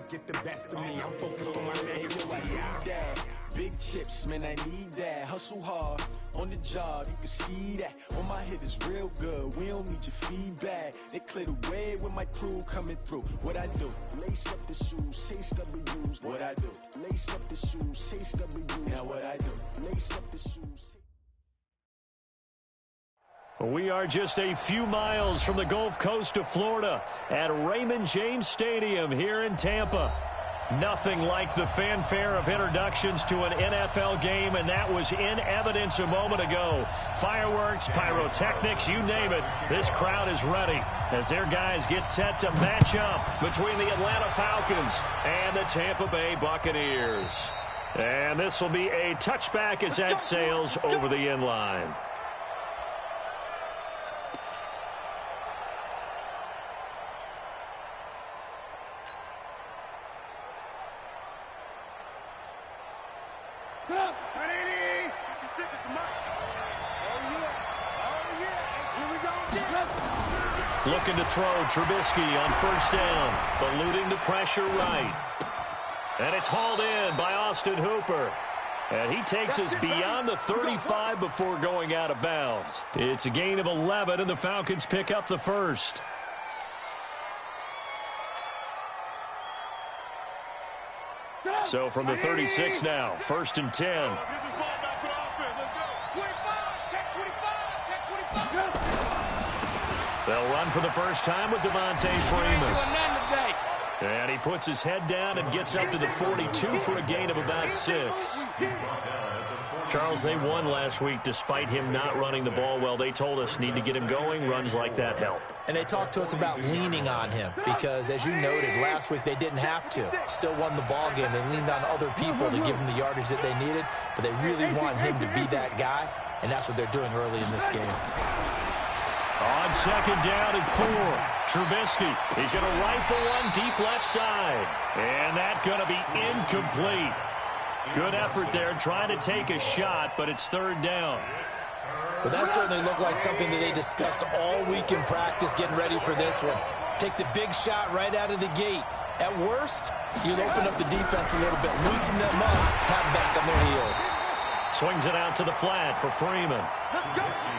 get the best of me. I'm focused on my legacy. Big chips, man, I need that. Hustle hard on the job, you can see that. On my hit is real good, we don't need your feedback. They clear the way with my crew coming through. What I do? Lace up the shoes, chase W's. What I do? Lace up the shoes, chase W's. Now what I do? Lace up the shoes. We are just a few miles from the Gulf Coast of Florida at Raymond James Stadium here in Tampa. Nothing like the fanfare of introductions to an NFL game, and that was in evidence a moment ago. Fireworks, pyrotechnics, you name it. This crowd is ready as their guys get set to match up between the Atlanta Falcons and the Tampa Bay Buccaneers. And this will be a touchback as that sails over the end line. Looking to throw, Trubisky on first down, eluding the pressure right. And it's hauled in by Austin Hooper. And he takes us beyond the 35 before going out of bounds. It's a gain of 11, and the Falcons pick up the first. So from the 36 now, 1st and 10. They'll run for the first time with Devontae Freeman. And he puts his head down and gets up to the 42 for a gain of about 6. Charles, they won last week despite him not running the ball well. They told us need to get him going. Runs like that help. And they talked to us about leaning on him because, as you noted, last week they didn't have to. Still won the ball game. They leaned on other people to give him the yardage that they needed, but they really want him to be that guy, and that's what they're doing early in this game. On second down and 4, Trubisky. He's going to rifle one deep left side. And that's going to be incomplete. Good effort there trying to take a shot, but it's 3rd down. Well, that certainly looked like something that they discussed all week in practice getting ready for this one. Take the big shot right out of the gate. At worst, you'll open up the defense a little bit, loosen them up, have them back on their heels. Swings it out to the flat for Freeman.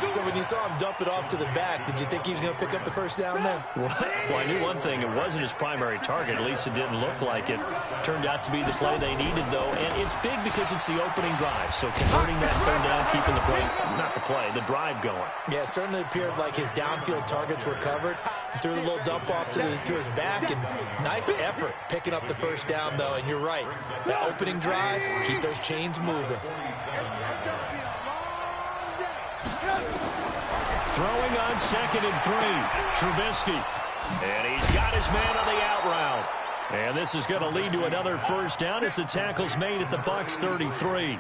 So when you saw him dump it off to the back, did you think he was going to pick up the first down there? Well, I knew one thing. It wasn't his primary target. At least it didn't look like it. Turned out to be the play they needed, though. And it's big because it's the opening drive. So converting that 3rd down, keeping the play, not the play, the drive going. Yeah, it certainly appeared like his downfield targets were covered. He threw a little dump off to his back, and nice effort picking up the first down, though. And you're right. That opening drive, keep those chains moving. Throwing on 2nd and 3, Trubisky. And he's got his man on the out route. And this is going to lead to another first down as the tackle's made at the Bucs 33.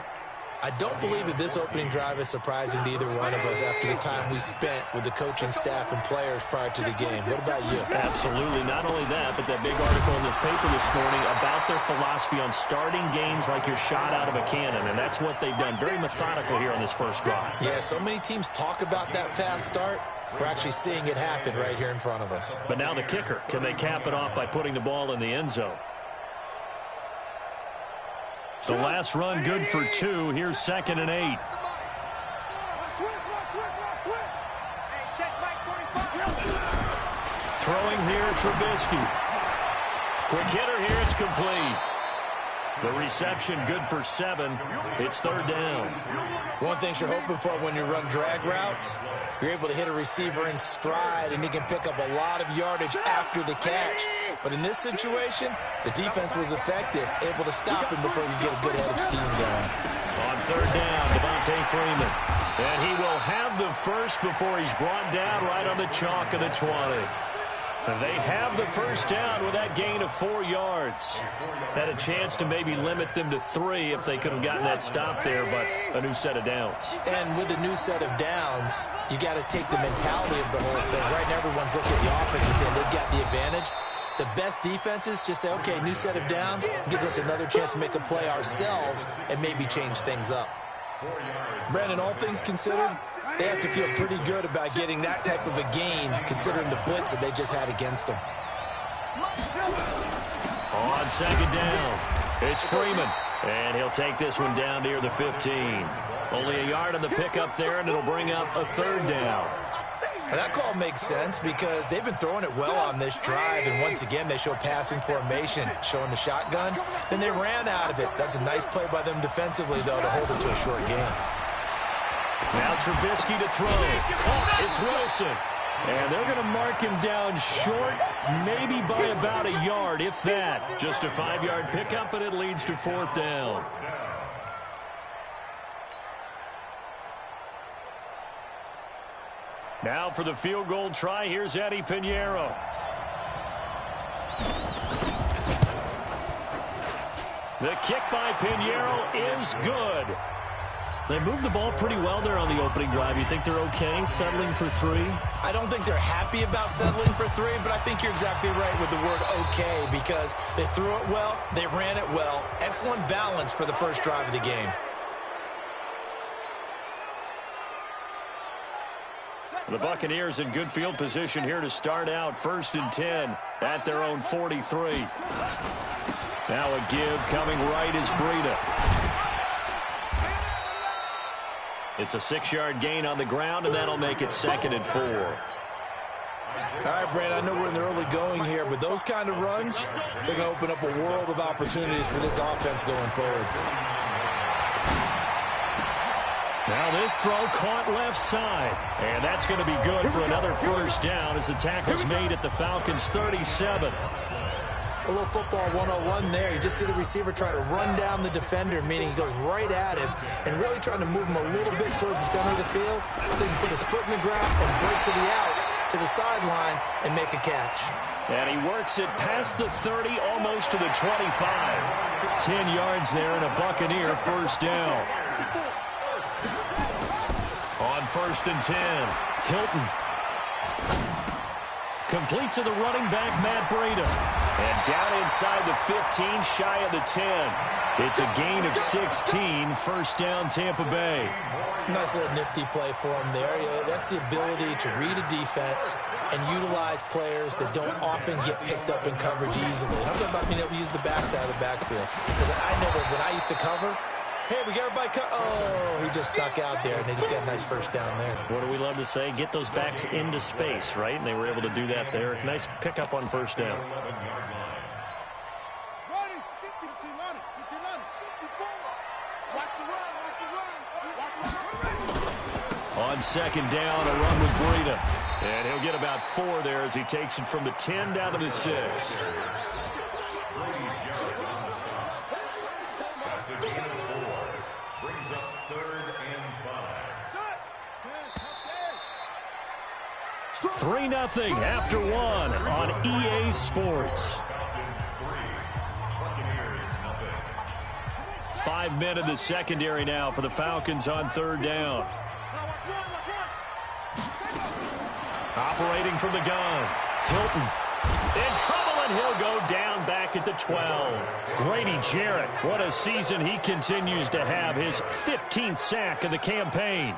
I don't believe that this opening drive is surprising to either one of us after the time we spent with the coaching staff and players prior to the game. What about you? Absolutely. Not only that, but that big article in the paper this morning about their philosophy on starting games like you're shot out of a cannon, and that's what they've done. Very methodical here on this first drive. Yeah, so many teams talk about that fast start. We're actually seeing it happen right here in front of us. But now the kicker. Can they cap it off by putting the ball in the end zone? The last run good for 2. Here's 2nd and 8. Throwing here, Trubisky. Quick hitter here, it's complete. The reception good for 7. It's 3rd down. One thing you're hoping for when you run drag routes, you're able to hit a receiver in stride, and he can pick up a lot of yardage after the catch. But in this situation, the defense was effective, able to stop him before you get a good head of steam going. On 3rd down, Devontae Freeman. And he will have the first before he's brought down right on the chalk of the 20. They have the first down with that gain of 4 yards. Had a chance to maybe limit them to 3 if they could have gotten that stop there, but a new set of downs. And with a new set of downs, you got to take the mentality of the whole thing. Right now, everyone's looking at the offense and saying they've got the advantage. The best defenses just say, okay, new set of downs, gives us another chance to make a play ourselves and maybe change things up. Brandon, all things considered, they have to feel pretty good about getting that type of a gain, considering the blitz that they just had against them. On on second down. It's Freeman, and he'll take this one down near the 15. Only a yard on the pickup there, and it'll bring up a third down. That call makes sense because they've been throwing it well on this drive, and once again they show passing formation, showing the shotgun. Then they ran out of it. That's a nice play by them defensively, though, to hold it to a short gain. Now Trubisky to throw. It's Wilson. And they're going to mark him down short, maybe by about a yard, if that. Just a 5-yard pickup, and it leads to fourth down. Now for the field goal try, here's Eddie Pinheiro. The kick by Pinheiro is good. They moved the ball pretty well there on the opening drive. You think they're okay settling for 3? I don't think they're happy about settling for 3, but I think you're exactly right with the word okay because they threw it well, they ran it well. Excellent balance for the first drive of the game. The Buccaneers in good field position here to start out 1st and 10 at their own 43. Now a give coming right is Breida. It's a 6-yard gain on the ground, and that'll make it 2nd and 4. All right, Brad, I know we're in the early going here, but those kind of runs, they're going to open up a world of opportunities for this offense going forward. Now this throw caught left side, and that's going to be good for another first down as the tackle's made at the Falcons' 37. A little football 101 there. You just see the receiver try to run down the defender, meaning he goes right at him and really trying to move him a little bit towards the center of the field so he can put his foot in the ground and break to the out, to the sideline, and make a catch. And he works it past the 30, almost to the 25. 10 yards there and a Buccaneer first down. On 1st and 10, Hilton. Complete to the running back, Matt Breida. And down inside the 15, shy of the 10. It's a gain of 16, first down Tampa Bay. Nice little nifty play for him there. Yeah, that's the ability to read a defense and utilize players that don't often get picked up in coverage easily. And I'm talking about being able to use the backside of the backfield. Because when I used to cover, hey, we got everybody oh, he just stuck out there, and they just got a nice first down there. What do we love to say? Get those backs into space, right? And they were able to do that there. Nice pickup on first down. On second down, a run with Breida. And he'll get about 4 there as he takes it from the 10 down to the 6. Brings up 3rd and 5. 3-0 after 1 on EA Sports. 5 men in the secondary now for the Falcons on 3rd down. Operating from the gun, Hilton. In trouble, and he'll go down back at the 12. Grady Jarrett, what a season he continues to have. His 15th sack of the campaign.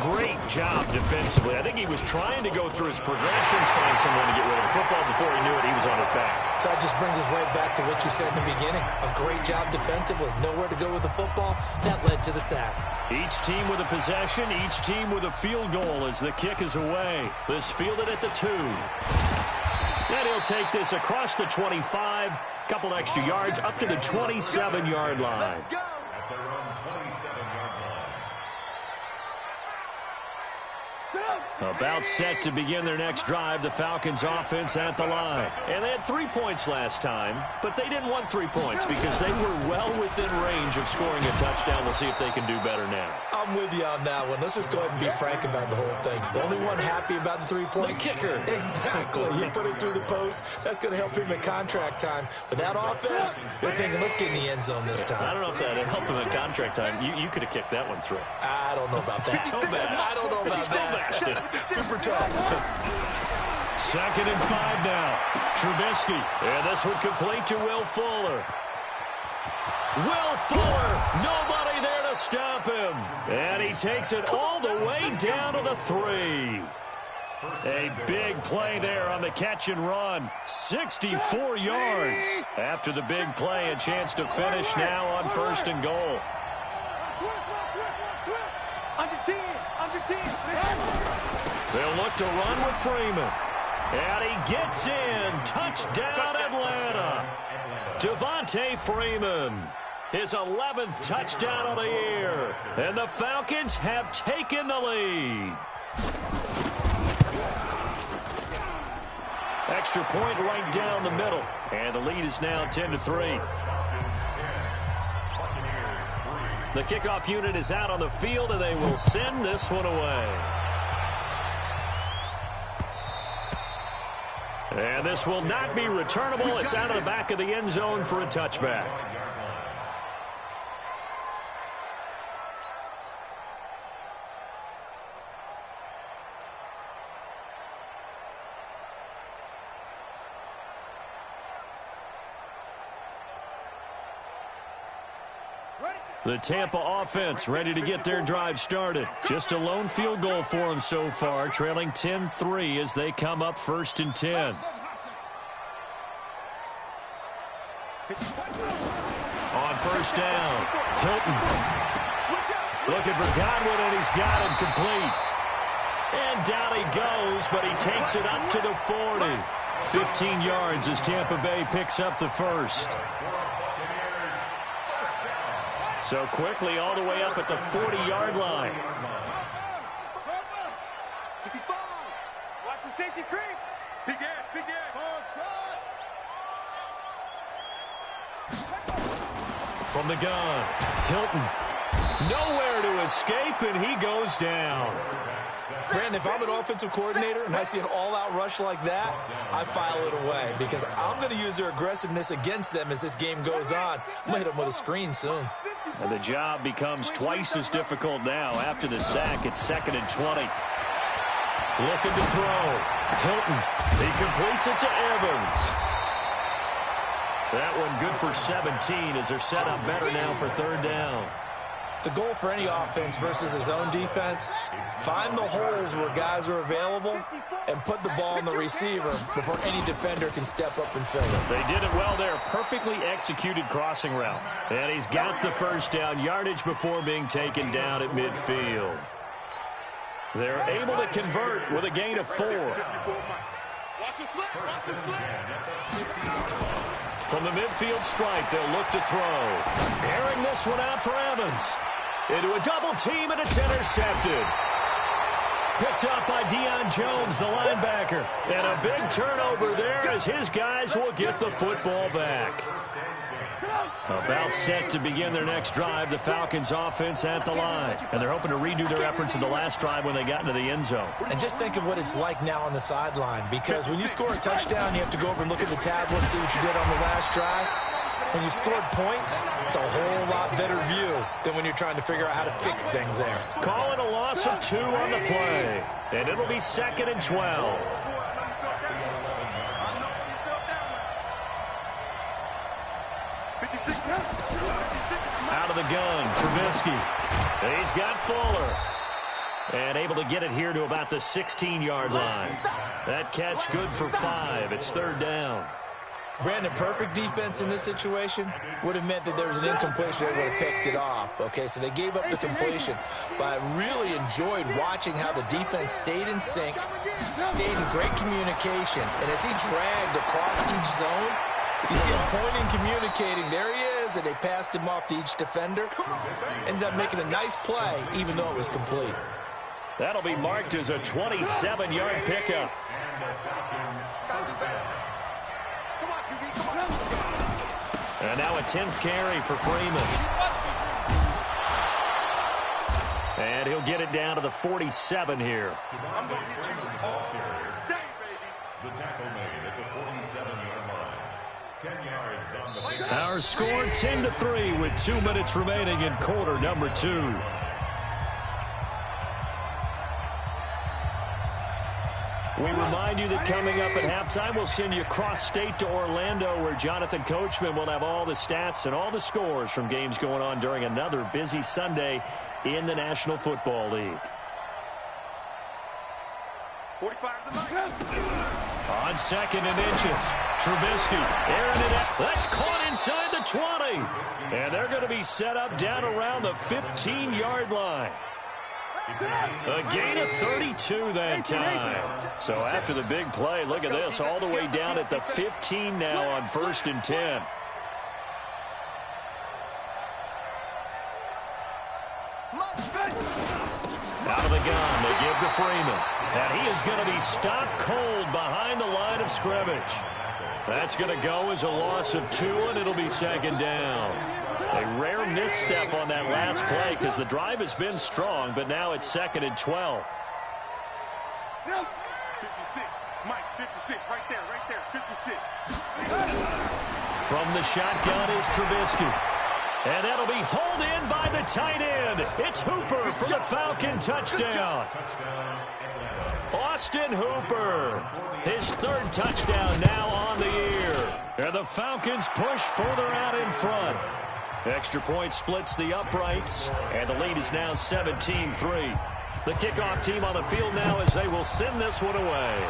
Great job defensively. I think he was trying to go through his progressions, find someone to get rid of the football. Before he knew it, he was on his back. So that just brings us right back to what you said in the beginning. A great job defensively. Nowhere to go with the football. That led to the sack. Each team with a possession, each team with a field goal as the kick is away. This fielded at the 2. And he'll take this across the 25, couple extra yards up to the 27-yard line. At their own 27-yard line. About set to begin their next drive, the Falcons offense at the line. And they had 3 points last time, but they didn't want 3 points because they were well within range of scoring a touchdown. We'll see if they can do better now. I'm with you on that one. Let's just go ahead and be frank about the whole thing. The only one happy about the 3-point. The kicker. Exactly. You put it through the post. That's going to help him in contract time. But that offense, they're thinking, let's get in the end zone this time. I don't know if that helped him in contract time. You could have kicked that one through. I don't know about that. I don't know about that. Super tough. 2nd and 5 now. Trubisky. And this one complete to Will Fuller. Will Fuller. Nobody there to stop him. And he takes it all the way down to the 3. A big play there on the catch and run. 64 yards. After the big play, a chance to finish now on 1st and goal. They'll look to run with Freeman. And he gets in. Touchdown, Atlanta. Devontae Freeman. His 11th touchdown of the year. And the Falcons have taken the lead. Extra point right down the middle. And the lead is now 10-3. The kickoff unit is out on the field, and they will send this one away. And this will not be returnable. It's out of the back of the end zone for a touchback. The Tampa offense ready to get their drive started. Just a lone field goal for them so far, trailing 10-3 as they come up 1st and 10. On 1st down, Hilton. Looking for Godwin, and he's got him complete. And down he goes, but he takes it up to the 40. 15 yards as Tampa Bay picks up the first. So quickly all the way up at the 40-yard line. Watch the safety creep. Big Ed. From the gun, Hilton. Nowhere to escape, and he goes down. Brandon, if I'm an offensive coordinator and I see an all-out rush like that, I file it away because I'm going to use their aggressiveness against them as this game goes on. I'm going to hit them with a screen soon. And the job becomes twice as difficult now. After the sack, it's 2nd and 20. Looking to throw. Hilton. He completes it to Evans. That one good for 17 as they're set up better now for 3rd down. The goal for any offense versus his own defense, find the holes where guys are available and put the ball in the receiver before any defender can step up and fill it. They did it well there. Perfectly executed crossing route. And he's got the 1st down yardage before being taken down at midfield. They're able to convert with a gain of 4. From the midfield strike, they'll look to throw. Airing this one out for Evans. Into a double team, and it's intercepted. Picked up by Deion Jones, the linebacker. And a big turnover there as his guys will get the football back. About set to begin their next drive, the Falcons offense at the line. And they're hoping to redo their efforts in the last drive when they got into the end zone. And just think of what it's like now on the sideline, because when you score a touchdown, you have to go over and look at the tablet and see what you did on the last drive. When you scored points, it's a whole lot better view than when you're trying to figure out how to fix things there. Calling a loss of 2 on the play. And it'll be 2nd and 12. Out of the gun, Trubisky. He's got Fuller. And able to get it here to about the 16-yard line. That catch good for 5. It's 3rd down. Brandon, perfect defense in this situation would have meant that there was an incompletion. They would have picked it off. Okay, so they gave up the completion. But I really enjoyed watching how the defense stayed in sync, stayed in great communication. And as he dragged across each zone, you see him pointing, communicating. There he is, and they passed him off to each defender. Ended up making a nice play, even though it was complete. That'll be marked as a 27-yard pickup. And now a 10th carry for Freeman. And he'll get it down to the 47 here. I'm going to hit you all day, baby. The tackle made at the 47-yard line. 10 yards on the Our score 10-3 with 2 minutes remaining in quarter number 2. We remind you that coming up at halftime, we'll send you cross-state to Orlando, where Jonathan Coachman will have all the stats and all the scores from games going on during another busy Sunday in the National Football League. 45 is the mic. On second and inches, Trubisky airing it out. That's caught inside the 20. And they're going to be set up down around the 15-yard line. A gain of 32 that time. So after the big play, look at this, all the way down at the 15 now on 1st and 10. Out of the gun, they give to Freeman. And he is going to be stopped cold behind the line of scrimmage. That's going to go as a loss of 2, and it'll be second down. A rare misstep on that last play because the drive has been strong, but now it's 2nd and 12. 56, Mike, 56, right there, 56. From the shotgun is Trubisky. And that'll be hauled in by the tight end. It's Hooper for the Falcon touchdown. Austin Hooper, his 3rd touchdown now on the year. And the Falcons push further out in front. Extra point splits the uprights, and the lead is now 17-3. The kickoff team on the field now as they will send this one away.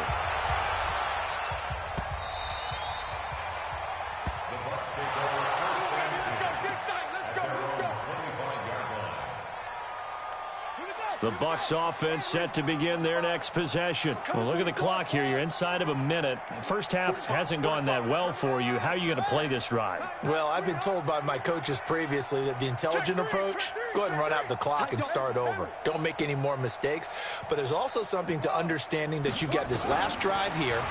The Bucs offense set to begin their next possession. Well, look at the clock here. You're inside of a minute. First half hasn't gone that well for you. How are you going to play this drive? Well, I've been told by my coaches previously that the intelligent approach, go ahead and run out the clock and start over. Don't make any more mistakes. But there's also something to understanding that you've got this last drive here.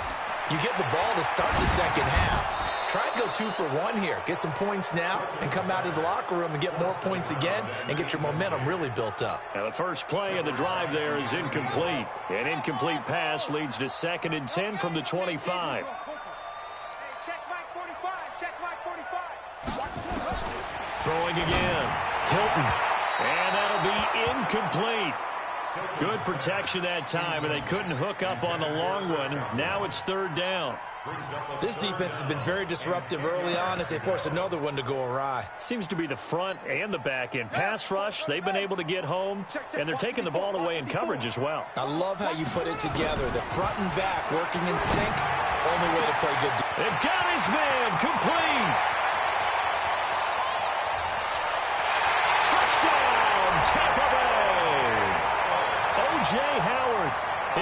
You get the ball to start the second half. Try and go 2 for 1 here. Get some points now and come out of the locker room and get more points again and get your momentum really built up. Now the first play of the drive there is incomplete. An incomplete pass leads to 2nd and 10 from the 25. Hey, check Mike 45, check Mike 45. Throwing again. Hilton. And that'll be incomplete. Good protection that time, and they couldn't hook up on the long one. Now it's 3rd down. This defense has been very disruptive early on as they force another one to go awry. Seems to be the front and the back end. Pass rush, they've been able to get home, and they're taking the ball away in coverage as well. I love how you put it together. The front and back working in sync. Only way to play good. They've got his man complete. Touchdown, Tampa Bay. O.J. Howard,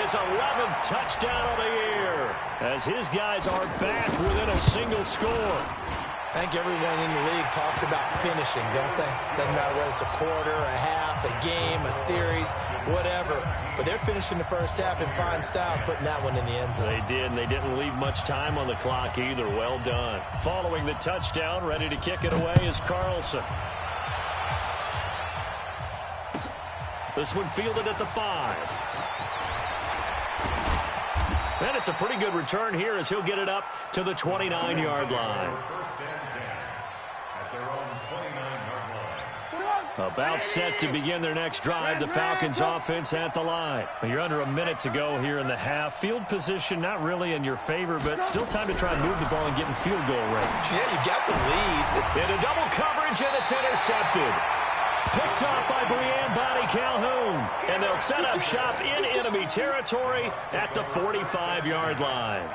his 11th touchdown of the year, as his guys are back within a single score. I think everyone in the league talks about finishing, don't they? Doesn't matter whether it's a quarter, a half, a game, a series, whatever. But they're finishing the first half in fine style, putting that one in the end zone. They did, and they didn't leave much time on the clock either. Well done. Following the touchdown, ready to kick it away is Carlson. This one fielded at the 5. And it's a pretty good return here as he'll get it up to the 29-yard line. About set to begin their next drive, the Falcons offense at the line. You're under a minute to go here in the half. Field position not really in your favor, but still time to try and move the ball and get in field goal range. Yeah, you've got the lead. Into double coverage, and it's intercepted. Picked off by Breanne Bonnie Calhoun. And they'll set up shop in enemy territory at the 45-yard line.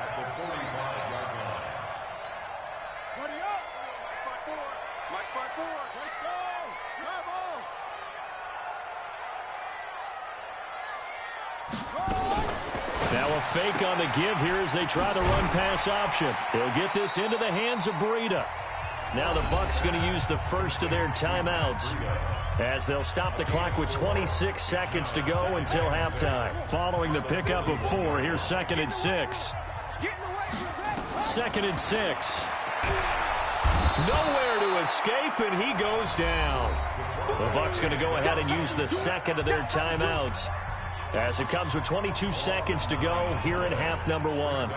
Now a fake on the give here as they try the run-pass option. He'll get this into the hands of Breida. Now the Bucs going to use the first of their timeouts as they'll stop the clock with 26 seconds to go until halftime. Following the pickup of 4, here's 2nd and 6. 2nd and 6. Nowhere to escape, and he goes down. The Bucs going to go ahead and use the second of their timeouts as it comes with 22 seconds to go here in half number 1.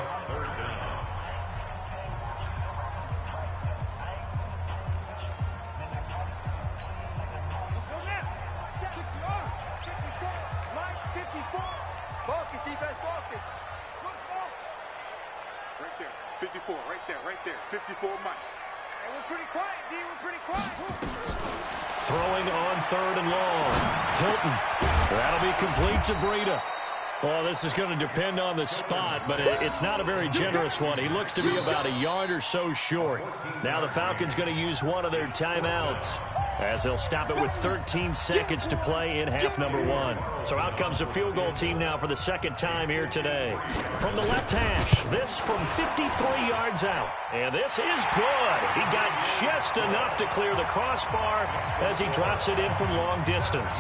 Right there. 54, Mike. Hey, we're pretty quiet, D. We're pretty quiet. Throwing on 3rd and long. Hilton. That'll be complete to Breida. Well, this is going to depend on the spot, but it's not a very generous one. He looks to be about a yard or so short. Now the Falcons going to use one of their timeouts, as they'll stop it with 13 seconds to play in half number 1. So out comes a field goal team now for the second time here today. From the left hash, this from 53 yards out. And this is good. He got just enough to clear the crossbar as he drops it in from long distance.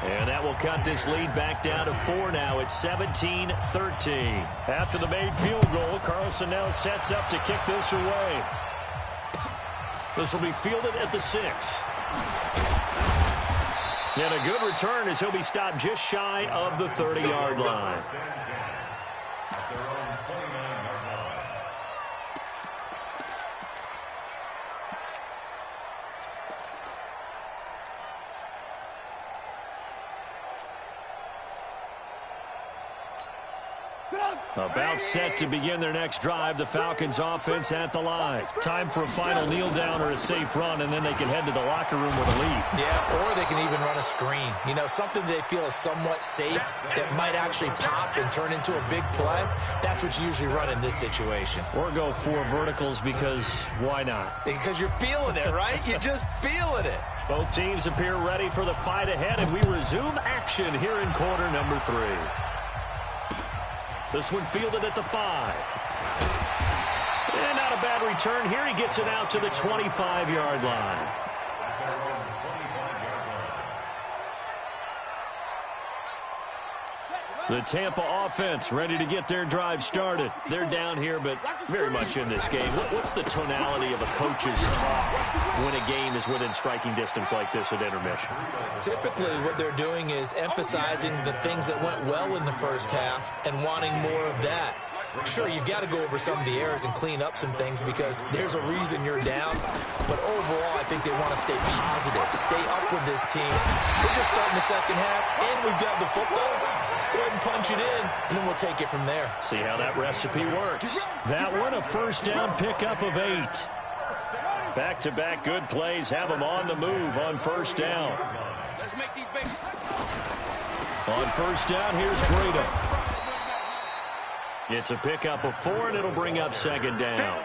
And that will cut this lead back down to 4 now. It's 17-13. After the made field goal, Carlson now sets up to kick this away. This will be fielded at the 6. And a good return as he'll be stopped just shy of the 30-yard line. About set to begin their next drive. The Falcons offense at the line. Time for a final kneel down or a safe run, and then they can head to the locker room with a lead. Yeah, or they can even run a screen. You know, something they feel is somewhat safe that might actually pop and turn into a big play. That's what you usually run in this situation. Or go 4 verticals because why not? Because you're feeling it, right? You're just feeling it. Both teams appear ready for the fight ahead, and we resume action here in quarter number 3. This one fielded at the 5. And not a bad return here. He gets it out to the 25-yard line. The Tampa offense ready to get their drive started. They're down here, but very much in this game. What's the tonality of a coach's talk when a game is within striking distance like this at intermission? Typically, what they're doing is emphasizing the things that went well in the first half and wanting more of that. Sure, you've got to go over some of the errors and clean up some things because there's a reason you're down. But overall, I think they want to stay positive, stay up with this team. We're just starting the second half, and we've got the football. Let's go ahead and punch it in, and then we'll take it from there. See how that recipe works. That one, a first down pickup of 8. Back-to-back good plays have them on the move on first down. Let's make these big. On first down, here's Breida. It's a pickup of 4, and it'll bring up second down.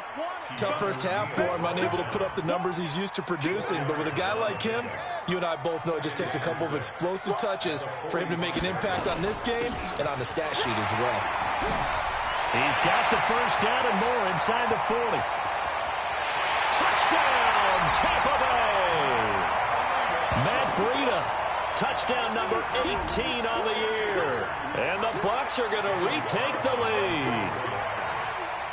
Tough first half for him, unable to put up the numbers he's used to producing. But with a guy like him, you and I both know it just takes a couple of explosive touches for him to make an impact on this game and on the stat sheet as well. He's got the first down and more inside the 40. Touchdown, Tampa Bay! Matt Breida, touchdown number 18 on the year. And the Bucs are going to retake the lead.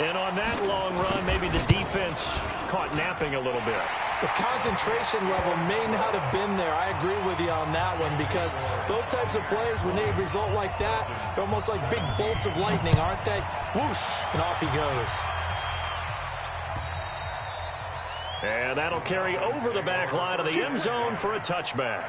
And on that long run, maybe the defense caught napping a little bit. The concentration level may not have been there. I agree with you on that one because those types of plays, when they result like that, they're almost like big bolts of lightning, aren't they? Whoosh, and off he goes. And that'll carry over the back line of the end zone for a touchback.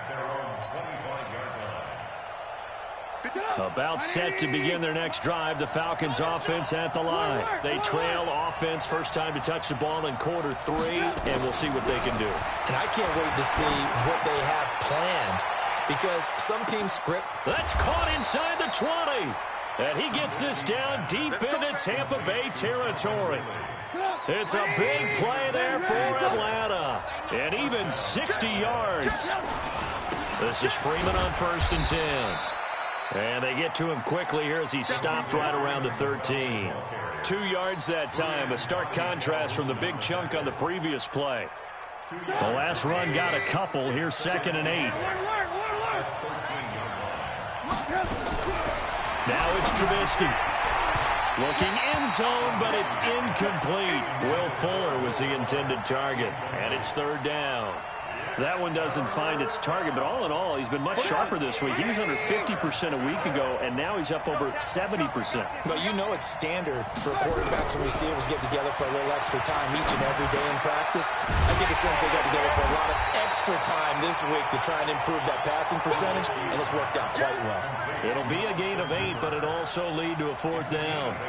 About set to begin their next drive, the Falcons offense at the line. They trail offense, first time to touch the ball in quarter 3, and we'll see what they can do. And I can't wait to see what they have planned because some teams script. That's caught inside the 20. And he gets this down deep into Tampa Bay territory. It's a big play there for Atlanta. And even 60 yards. This is Freeman on 1st and 10. And they get to him quickly here as he stopped right around the 13. 2 yards that time, a stark contrast from the big chunk on the previous play. The last run got a couple. Here's 2nd and 8. Now it's Trubisky. Looking end zone, but it's incomplete. Will Fuller was the intended target, and it's 3rd down. That one doesn't find its target, but all in all, he's been much sharper this week. He was under 50% a week ago, and now he's up over 70%. But you know it's standard for quarterbacks and receivers get together for a little extra time each and every day in practice. I get the sense they got together for a lot of extra time this week to try and improve that passing percentage, and it's worked out quite well. It'll be a gain of 8, but it'll also lead to a 4th down.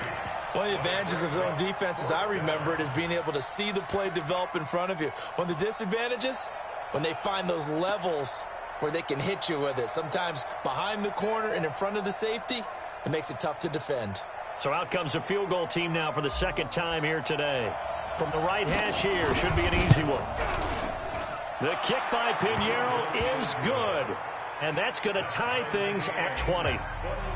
One of the advantages of zone defense, as I remember it, is being able to see the play develop in front of you. One of the disadvantages, when they find those levels where they can hit you with it, sometimes behind the corner and in front of the safety, It makes it tough to defend. So out comes a field goal team now for the second time here today. From the right hash here, should be an easy one. The kick by Pinheiro is good. And that's going to tie things at 20.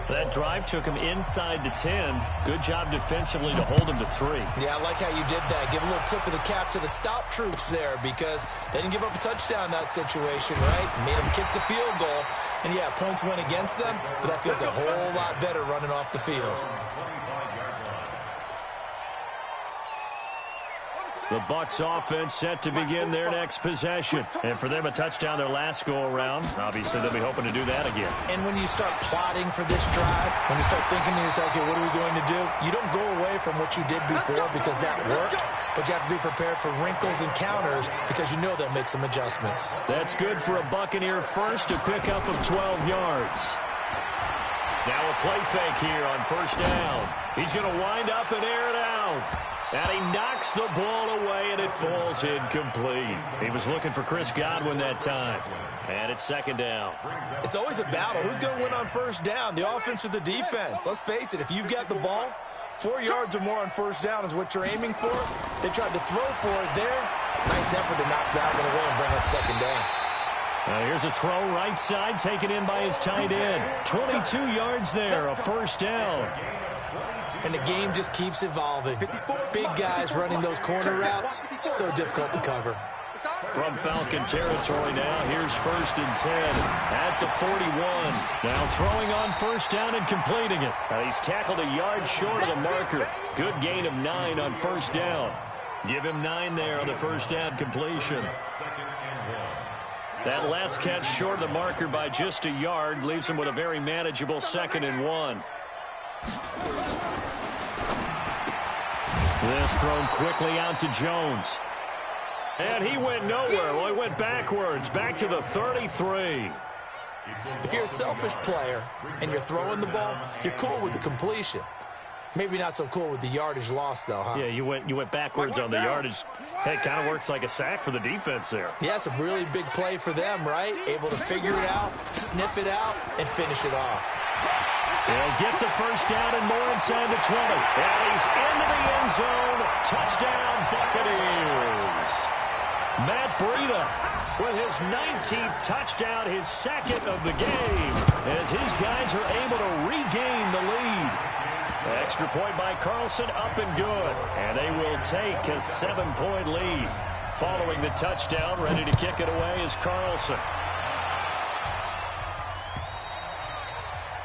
That drive took him inside the 10. Good job defensively to hold him to 3. Yeah, I like how you did that. Give a little tip of the cap to the stop troops there because they didn't give up a touchdown in that situation, right? Made them kick the field goal. And, yeah, points went against them, but that feels a whole lot better running off the field. The Bucs offense set to begin their next possession. And for them, a touchdown their last go-around. Obviously, they'll be hoping to do that again. And when you start plotting for this drive, when you start thinking to yourself, okay, what are we going to do? You don't go away from what you did before because that worked, but you have to be prepared for wrinkles and counters because you know they'll make some adjustments. That's good for a Buccaneer first to pick up of 12 yards. Now a play fake here on first down. He's going to wind up and air it out. And he knocks the ball away, and it falls incomplete. He was looking for Chris Godwin that time. And it's second down. It's always a battle. Who's going to win on first down, the offense or the defense? Let's face it, if you've got the ball, 4 yards or more on first down is what you're aiming for. They tried to throw for it there. Nice effort to knock that one away and bring up second down. Here's a throw right side taken in by his tight end. 22 yards there, a first down. And the game just keeps evolving. Big guys running those corner routes, so difficult to cover. From Falcon territory now, here's first and 10 at the 41. Now throwing on first down and completing it. He's tackled a yard short of the marker. Good gain of 9 on first down. Give him 9 there on the first down completion. That last catch short of the marker by just a yard leaves him with a very manageable 2nd and 1. This thrown quickly out to Jones. And he went nowhere. Well, he went backwards, back to the 33. If you're a selfish player and you're throwing the ball, you're cool with the completion. Maybe not so cool with the yardage loss, though, huh? Yeah, you went backwards on the yardage. Hey, it kind of works like a sack for the defense there. Yeah, it's a really big play for them, right? Able to figure it out, sniff it out, and finish it off. They'll get the first down and more inside the 20. And he's into the end zone. Touchdown, Buccaneers. Matt Breida with his 19th touchdown, his 2nd of the game, as his guys are able to regain the lead. Extra point by Carlson, up and good. And they will take a 7-point lead. Following the touchdown, ready to kick it away is Carlson.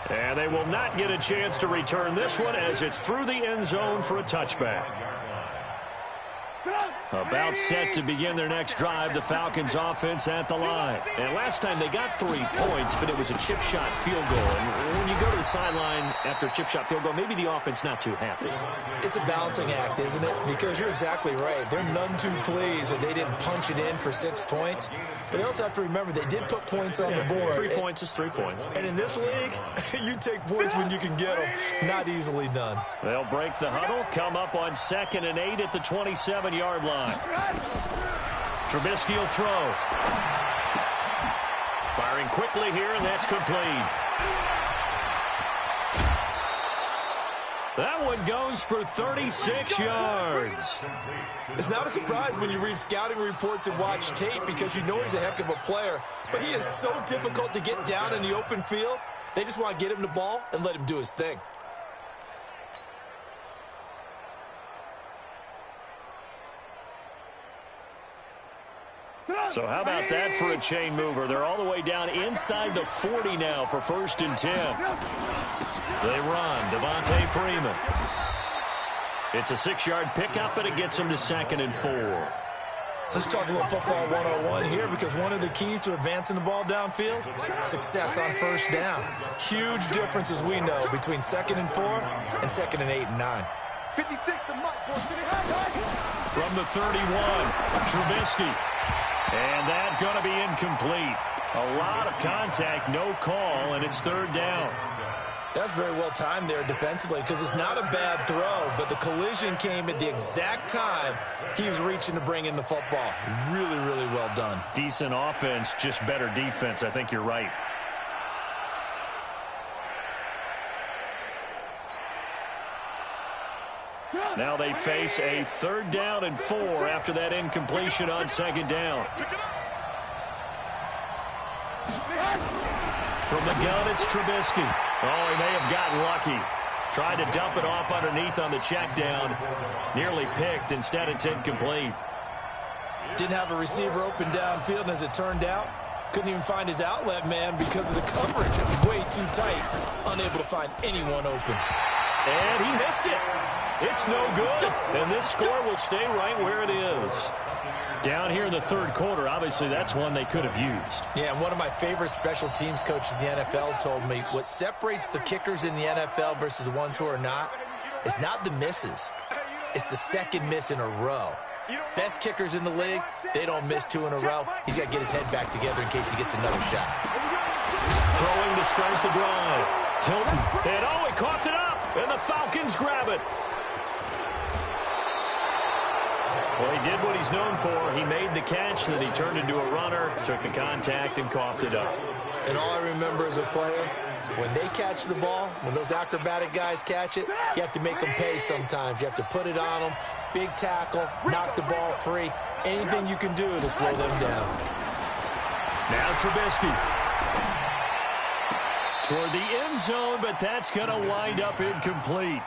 And they will not get a chance to return this one as it's through the end zone for a touchback. About set to begin their next drive, the Falcons offense at the line. And last time they got 3 points, but it was a chip shot field goal. And when you go to the sideline after a chip shot field goal, maybe the offense not too happy. It's a balancing act, isn't it? Because you're exactly right. They're none too pleased that they didn't punch it in for 6 points. But they also have to remember they did put points on the board. 3 points is 3 points. And in this league, you take points when you can get them. Not easily done. They'll break the huddle, come up on 2nd and 8 at the 27-yard line. Trubisky will throw. Firing quickly here, and that's complete. That one goes for 36 yards. It's not a surprise when you read scouting reports and watch tape because you know he's a heck of a player. But he is so difficult to get down in the open field. They just want to get him the ball and let him do his thing. So how about that for a chain mover? They're all the way down inside the 40 now for 1st and 10. They run. Devontae Freeman. It's a 6-yard pickup, and it gets them to 2nd and 4. Let's talk a little football 101 here because one of the keys to advancing the ball downfield, success on first down. Huge difference, as we know, between 2nd and 4 and 2nd and 8 and 9. 56 to Mike. From the 31, Trubisky. And that's going to be incomplete. A lot of contact, no call, and it's 3rd down. That's very well timed there defensively because it's not a bad throw, but the collision came at the exact time he was reaching to bring in the football. Really, really well done. Decent offense, just better defense. I think you're right. Now they face a 3rd down and 4 after that incompletion on 2nd down. From the gun, it's Trubisky. Oh, he may have gotten lucky. Tried to dump it off underneath on the check down. Nearly picked. Instead, it's incomplete. Didn't have a receiver open downfield, and as it turned out, couldn't even find his outlet man because of the coverage. It was way too tight. Unable to find anyone open. And he missed it. It's no good. And this score will stay right where it is. Down here in the 3rd quarter, obviously that's one they could have used. Yeah, and one of my favorite special teams coaches in the NFL told me what separates the kickers in the NFL versus the ones who are not is not the misses. It's the 2nd miss in a row. Best kickers in the league, they don't miss 2 in a row. He's got to get his head back together in case he gets another shot. Throwing to start the drive. Hilton. And oh, he coughed it up. And the Falcons grab it. Well, he did what he's known for. He made the catch, then he turned into a runner, took the contact, and coughed it up. And all I remember as a player, when they catch the ball, when those acrobatic guys catch it, you have to make them pay sometimes. You have to put it on them, big tackle, knock the ball free. Anything you can do to slow them down. Now Trubisky. Toward the end zone, but that's going to wind up incomplete.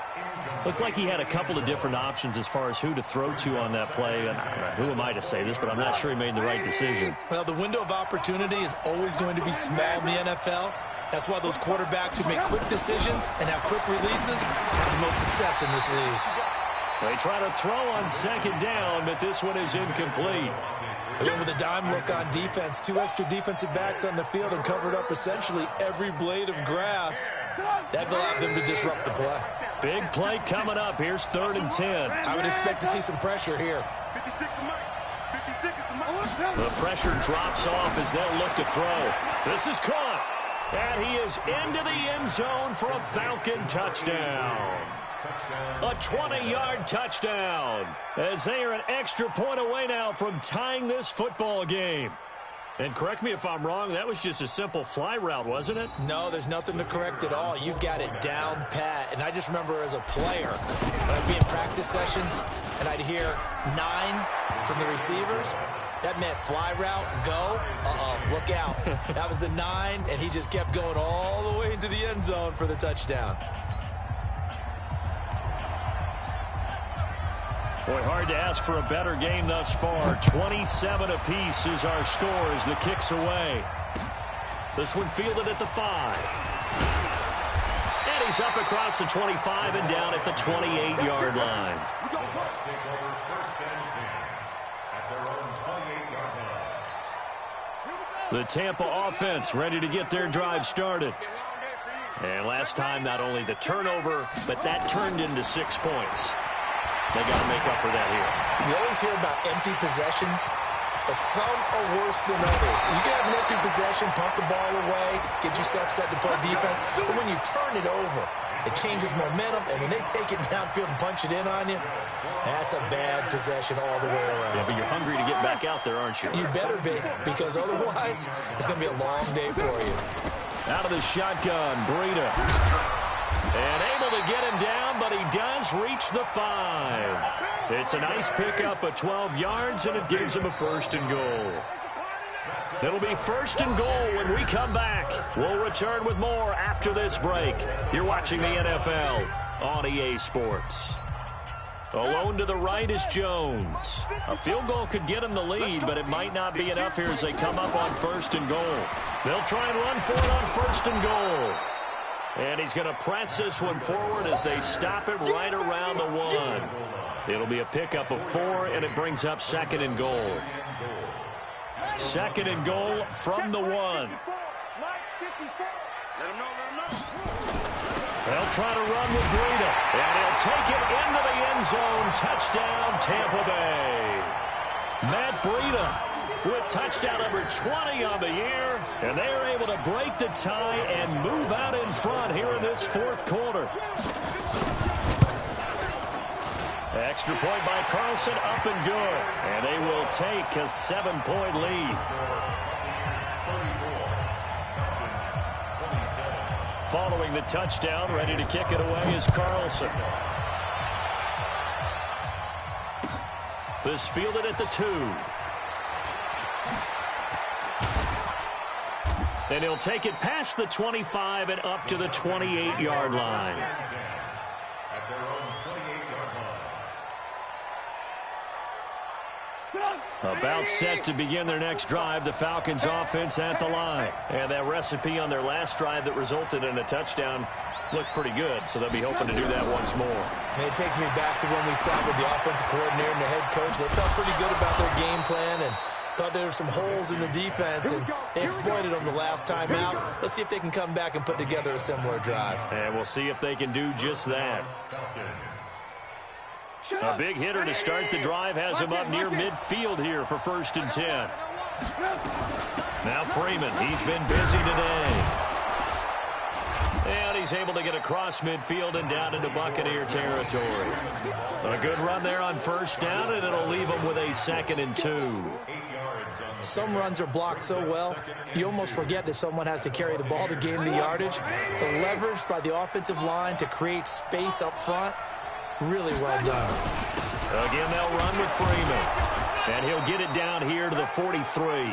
Looked like he had a couple of different options as far as who to throw to on that play. And who am I to say this, but I'm not sure he made the right decision. Well, the window of opportunity is always going to be small in the NFL. That's why those quarterbacks who make quick decisions and have quick releases have the most success in this league. They try to throw on 2nd down, but this one is incomplete. They went with a dime look on defense. 2 extra defensive backs on the field and covered up essentially every blade of grass. That allowed them to disrupt the play. Big play coming up. Here's 3rd and 10. I would expect to see some pressure here. The pressure drops off as they'll look to throw. This is caught. And he is into the end zone for a Falcon touchdown. A 20-yard touchdown. As they are an extra point away now from tying this football game. And correct me if I'm wrong, that was just a simple fly route, wasn't it? No, there's nothing to correct at all. You've got it down pat. And I just remember as a player, when I'd be in practice sessions and I'd hear 9 from the receivers, that meant fly route, go, look out. That was the 9, and he just kept going all the way into the end zone for the touchdown. Boy, hard to ask for a better game thus far. 27 apiece is our score as the kick's away. This one fielded at the 5. And he's up across the 25 and down at the 28-yard line. The Tampa offense ready to get their drive started. And last time, not only the turnover, but that turned into 6 points. They got to make up for that here. You always hear about empty possessions, but some are worse than others. You can have an empty possession, pump the ball away, get yourself set to play defense, but when you turn it over, it changes momentum, and when they take it downfield and punch it in on you, that's a bad possession all the way around. Yeah, but you're hungry to get back out there, aren't you? You better be, because otherwise, it's going to be a long day for you. Out of the shotgun, Breida. And able to get him down, but he does reach the 5. It's a nice pickup of 12 yards, and it gives him a 1st and goal. It'll be 1st and goal when we come back. We'll return with more after this break. You're watching the NFL on EA Sports. Alone to the right is Jones. A field goal could get him the lead, but it might not be enough here as they come up on 1st and goal. They'll try and run for it on 1st and goal. And he's going to press this one forward as they stop it right around the 1. It'll be a pickup of 4, and it brings up 2nd and goal. 2nd and goal from the 1. They'll try to run with Breida, and he'll take it into the end zone. Touchdown, Tampa Bay. Matt Breida with touchdown number 20 on the year, and they are able to break the tie and move out in front here in this 4th quarter. Extra point by Carlson, up and good, and they will take a 7-point lead. Following the touchdown, ready to kick it away is Carlson. This fielded at the 2. And he'll take it past the 25 and up to the 28-yard line. At their own 28-yard line. About set to begin their next drive, the Falcons offense at the line. And that recipe on their last drive that resulted in a touchdown looked pretty good, so they'll be hoping to do that once more. And it takes me back to when we sat with the offensive coordinator and the head coach. They felt pretty good about their game plan and thought there were some holes in the defense, and they exploited them the last time out. Let's see if they can come back and put together a similar drive. And we'll see if they can do just that. A big hitter to start the drive has him up near midfield here for 1st and 10. Now Freeman, he's been busy today. And he's able to get across midfield and down into Buccaneer territory. A good run there on 1st down, and it'll leave him with a 2nd and 2. Some runs are blocked so well, you almost forget that someone has to carry the ball to gain the yardage. The leverage by the offensive line to create space up front, really well done. Again, they'll run with Freeman. And he'll get it down here to the 43.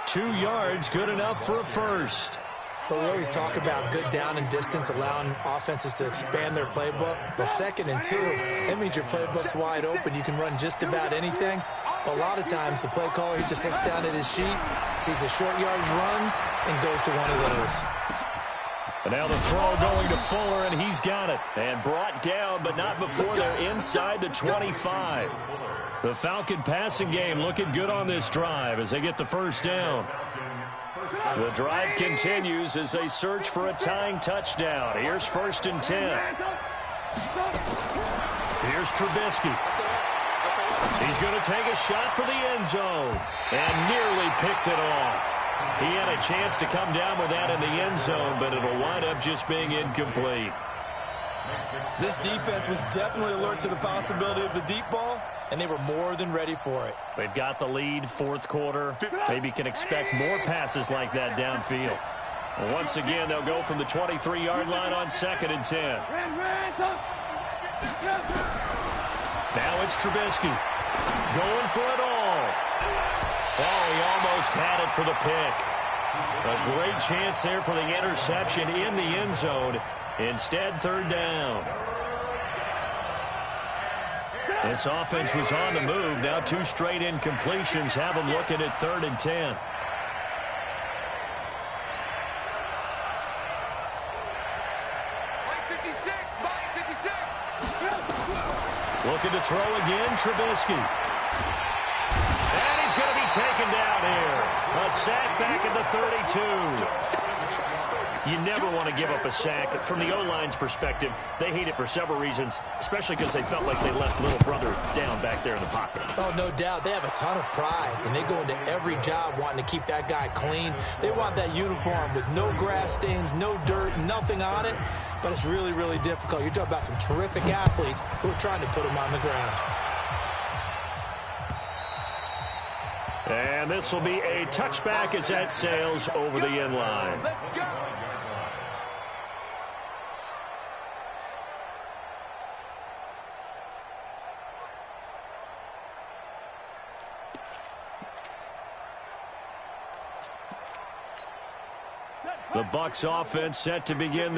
2 yards, good enough for a first. But we always talk about good down and distance, allowing offenses to expand their playbook. Well, 2nd and 2, that means your playbook's wide open. You can run just about anything. But a lot of times, the play caller, he just looks down at his sheet, sees the short yardage runs, and goes to one of those. And now the throw going to Fuller, and he's got it. And brought down, but not before they're inside the 25. The Falcon passing game looking good on this drive as they get the 1st down. The drive continues as they search for a tying touchdown. Here's 1st and 10. Here's Trubisky. He's going to take a shot for the end zone and nearly picked it off. He had a chance to come down with that in the end zone, but it'll wind up just being incomplete. This defense was definitely alert to the possibility of the deep ball, and they were more than ready for it. They've got the lead, 4th quarter. Maybe can expect more passes like that downfield. Well, once again, they'll go from the 23-yard line on 2nd and 10. Now it's Trubisky going for it all. Oh, he almost had it for the pick. A great chance there for the interception in the end zone. Instead, 3rd down. This offense was on the move. Now 2 straight incompletions have them looking at 3rd and 10. Looking to throw again, Trubisky. And he's going to be taken down here. A sack back at the 32. You never want to give up a sack. From the O-line's perspective, they hate it for several reasons, especially because they felt like they left little brother down back there in the pocket. Oh, no doubt. They have a ton of pride, and they go into every job wanting to keep that guy clean. They want that uniform with no grass stains, no dirt, nothing on it, but it's really, really difficult. You're talking about some terrific athletes who are trying to put him on the ground. And this will be a touchback as that sails over the end line. The Bucs offense set to begin